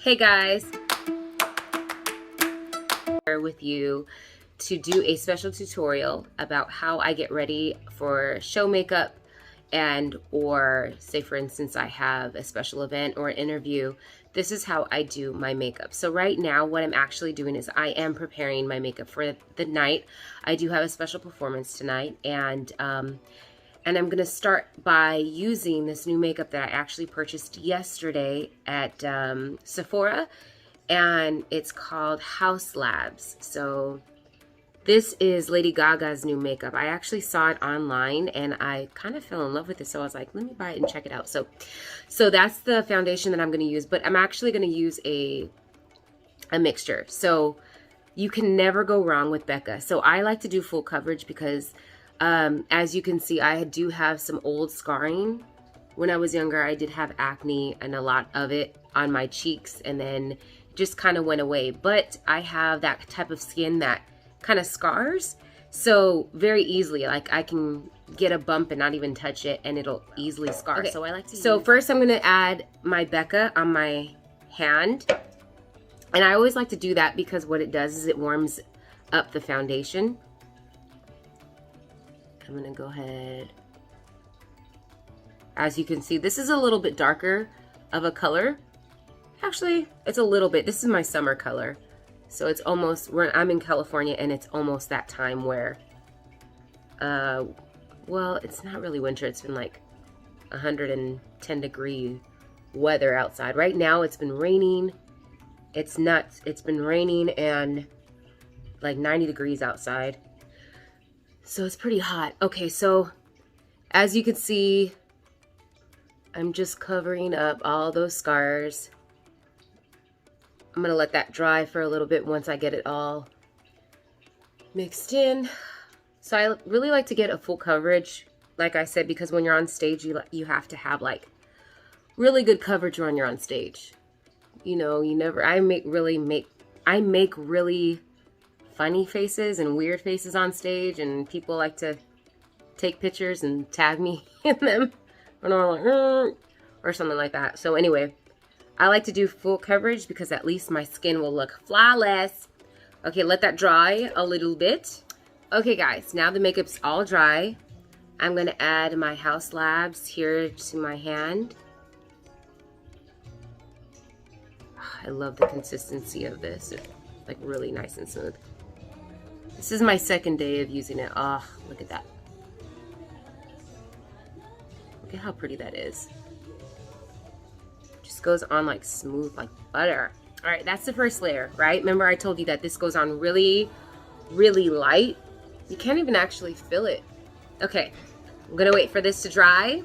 Hey guys, here with you to do a special tutorial about how I get ready for show makeup and or say for instance I have a special event or an interview. This is how I do my makeup. So right now what I'm actually doing is I am preparing my makeup for the night. I do have a special performance tonight, and I'm going to start by using this new makeup that I actually purchased yesterday at Sephora, and it's called House Labs. So this is Lady Gaga's new makeup. I actually saw it online and I kind of fell in love with it, so I was like, let me buy it and check it out. So that's the foundation that I'm going to use, but I'm actually going to use a mixture. So you can never go wrong with Becca. So I like to do full coverage because as you can see, I do have some old scarring. When I was younger, I did have acne and a lot of it on my cheeks, and then just kind of went away. But I have that type of skin that kind of scars, so very easily, like I can get a bump and not even touch it and it'll easily scar. Okay. So I like to first I'm going to add my Becca on my hand, and I always like to do that because what it does is it warms up the foundation. I'm going to go ahead. As you can see, this is a little bit darker of a color. Actually, it's a little bit. This is my summer color. So it's almost, I'm in California and it's almost that time where, well, it's not really winter. It's been like 110 degree weather outside. Right now it's been raining. It's nuts. It's been raining and like 90 degrees outside. So it's pretty hot. Okay, so as you can see, I'm just covering up all those scars. I'm going to let that dry for a little bit once I get it all mixed in. So I really like to get a full coverage, like I said, because when you're on stage, you have to have like really good coverage when you're on stage. You know, I make really funny faces and weird faces on stage, and people like to take pictures and tag me in them. And I'm like, or something like that. So anyway, I like to do full coverage because at least my skin will look flawless. Okay, let that dry a little bit. Okay guys, now the makeup's all dry. I'm gonna add my House Labs here to my hand. I love the consistency of this. It's like really nice and smooth. This is my second day of using it. Oh, look at that. Look at how pretty that is. Just goes on like smooth like butter. All right, that's the first layer, right? Remember I told you that this goes on really, really light. You can't even actually feel it. Okay, I'm gonna wait for this to dry.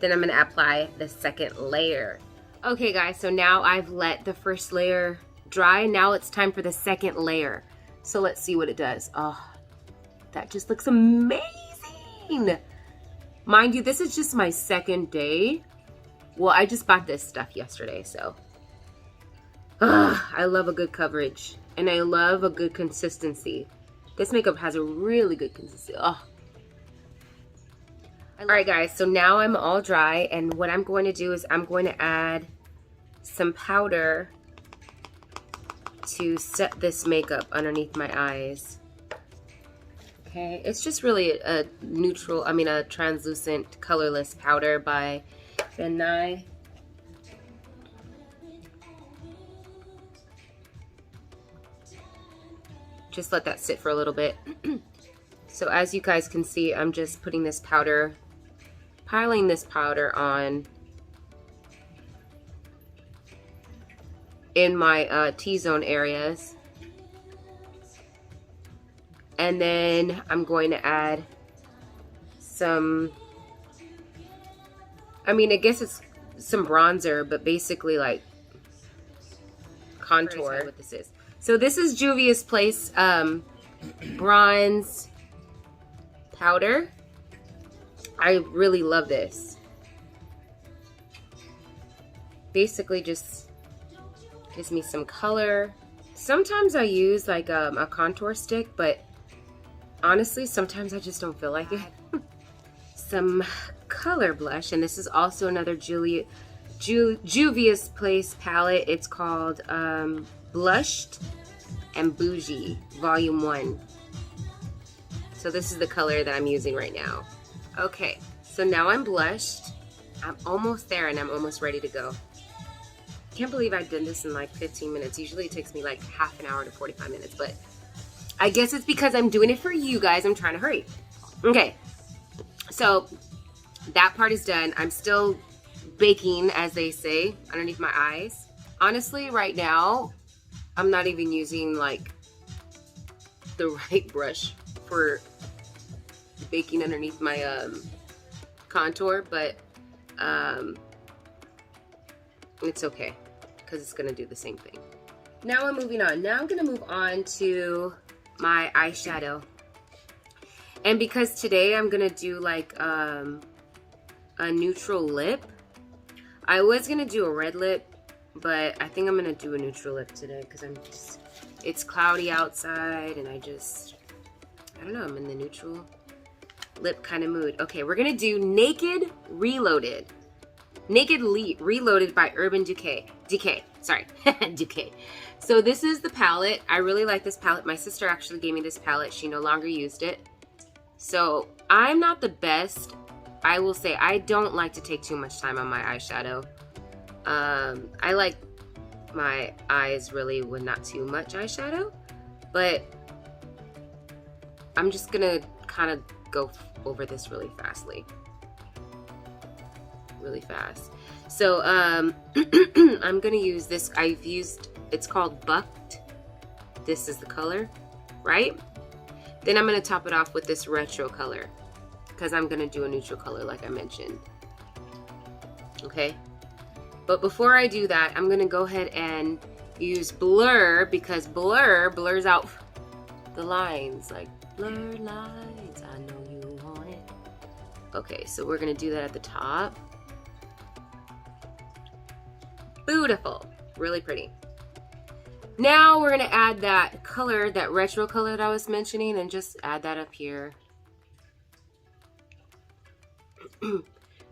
Then I'm gonna apply the second layer. Okay guys, so now I've let the first layer dry. Now it's time for the second layer. So let's see what it does. Oh, that just looks amazing. Mind you, this is just my second day. Well, I just bought this stuff yesterday, so. I love a good coverage, and I love a good consistency. This makeup has a really good consistency. Oh. All right, guys, so now I'm all dry, and what I'm going to do is I'm going to add some powder to set this makeup underneath my eyes. Okay, it's just really a translucent colorless powder by Ben Nye. Just let that sit for a little bit. So as you guys can see, I'm just putting this powder, piling this powder on in my T-zone areas. And then I'm going to add some, I guess it's some bronzer, but basically like contour. What this is. So this is Juvia's Place bronze powder. I really love this. Basically just gives me some color. Sometimes I use like a contour stick, but honestly, sometimes I just don't feel like it. Some color blush, and this is also another Juvia's Place palette. It's called Blushed and Bougie Volume 1. So this is the color that I'm using right now. Okay, so now I'm blushed. I'm almost there and I'm almost ready to go. Can't believe I've done this in like 15 minutes. Usually it takes me like half an hour to 45 minutes, but I guess it's because I'm doing it for you guys. I'm trying to hurry. Okay, so that part is done. I'm still baking, as they say, underneath my eyes. Honestly, right now, I'm not even using like the right brush for baking underneath my contour, but it's okay because it's gonna do the same thing. Now I'm moving on. Now I'm gonna move on to my eyeshadow, and because today I'm gonna do like a neutral lip. I was gonna do a red lip, but I think I'm gonna do a neutral lip today because it's cloudy outside and I don't know, I'm in the neutral lip kind of mood. Okay, we're gonna do Naked Reloaded. Reloaded by Urban Decay. Sorry, Decay. So this is the palette. I really like this palette. My sister actually gave me this palette. She no longer used it. So I'm not the best. I will say I don't like to take too much time on my eyeshadow. I like my eyes really with not too much eyeshadow, but I'm just gonna kind of go over this really fast. So I'm gonna use this. It's called Bucked. This is the color, right? Then I'm gonna top it off with this retro color because I'm gonna do a neutral color like I mentioned. Okay, but before I do that, I'm gonna go ahead and use blur because blur blurs out the lines, like blur lines. I know you want it. Okay, so we're gonna do that at the top. Beautiful, really pretty. Now we're gonna add that color, that retro color that I was mentioning, and just add that up here.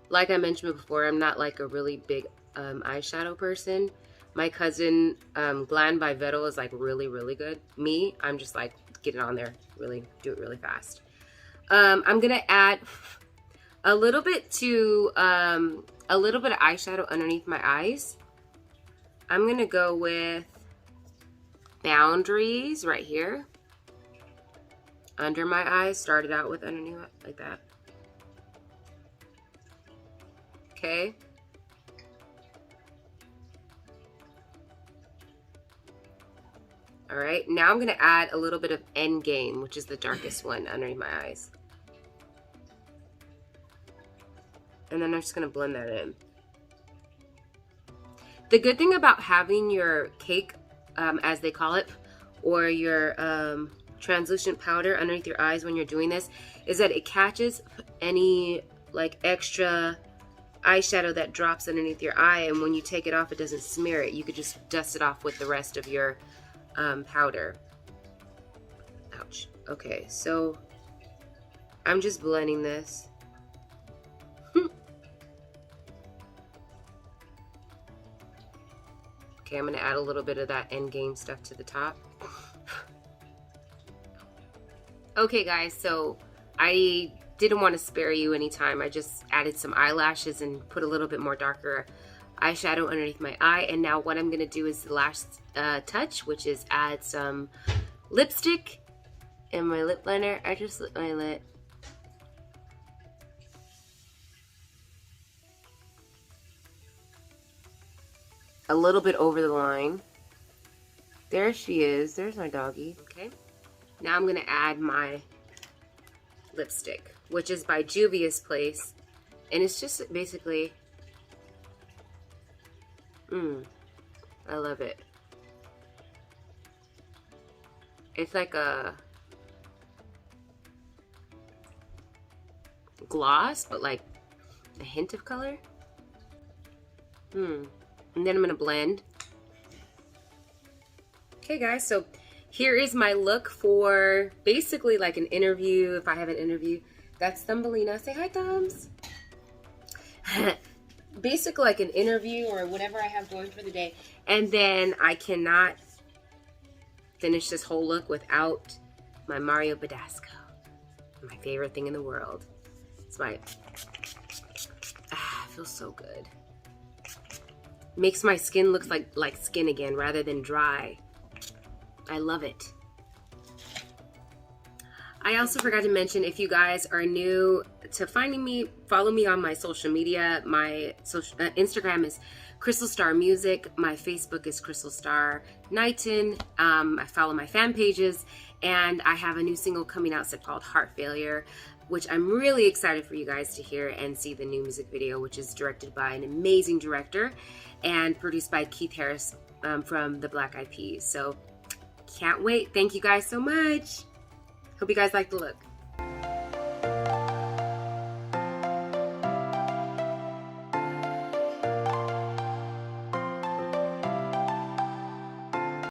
Like I mentioned before, I'm not like a really big eyeshadow person. My cousin Glam by Vettel is like really good. Me, I'm just like get it on there, really do it really fast. I'm gonna add a little bit of eyeshadow underneath my eyes. I'm gonna go with Boundaries right here under my eyes. Started out with underneath like that. Okay. All right, now I'm gonna add a little bit of Endgame, which is the darkest one underneath my eyes. And then I'm just gonna blend that in. The good thing about having your cake, as they call it, or your translucent powder underneath your eyes when you're doing this, is that it catches any like extra eyeshadow that drops underneath your eye, and when you take it off, it doesn't smear it. You could just dust it off with the rest of your powder. Ouch. Okay, so I'm just blending this. Okay, I'm gonna add a little bit of that Endgame stuff to the top. Okay guys, so I didn't want to spare you any time. I just added some eyelashes and put a little bit more darker eyeshadow underneath my eye. And now what I'm gonna do is the last touch, which is add some lipstick in my lip liner. I just lit my lip. A little bit over the line. There she is. There's my doggy. Okay. Now I'm gonna add my lipstick, which is by Juvia's Place, and it's just basically, I love it. It's like a gloss, but like a hint of color. And then I'm gonna blend. Okay guys, so here is my look for basically like an interview, if I have an interview. That's Thumbelina. Say hi, Thumbs. basically like an interview or whatever I have going for the day. And then I cannot finish this whole look without my Mario Badescu. My favorite thing in the world. It's my, it feels so good. Makes my skin look like skin again rather than dry. I love it. I also forgot to mention, if you guys are new to finding me, follow me on my social media. My Instagram is Crystal Starr Music. My Facebook is Crystal Starr Knighton. I follow my fan pages, and I have a new single coming out called Heart Failure, which I'm really excited for you guys to hear and see the new music video, which is directed by an amazing director and produced by Keith Harris from the Black Eyed Peas. So can't wait. Thank you guys so much. Hope you guys like the look.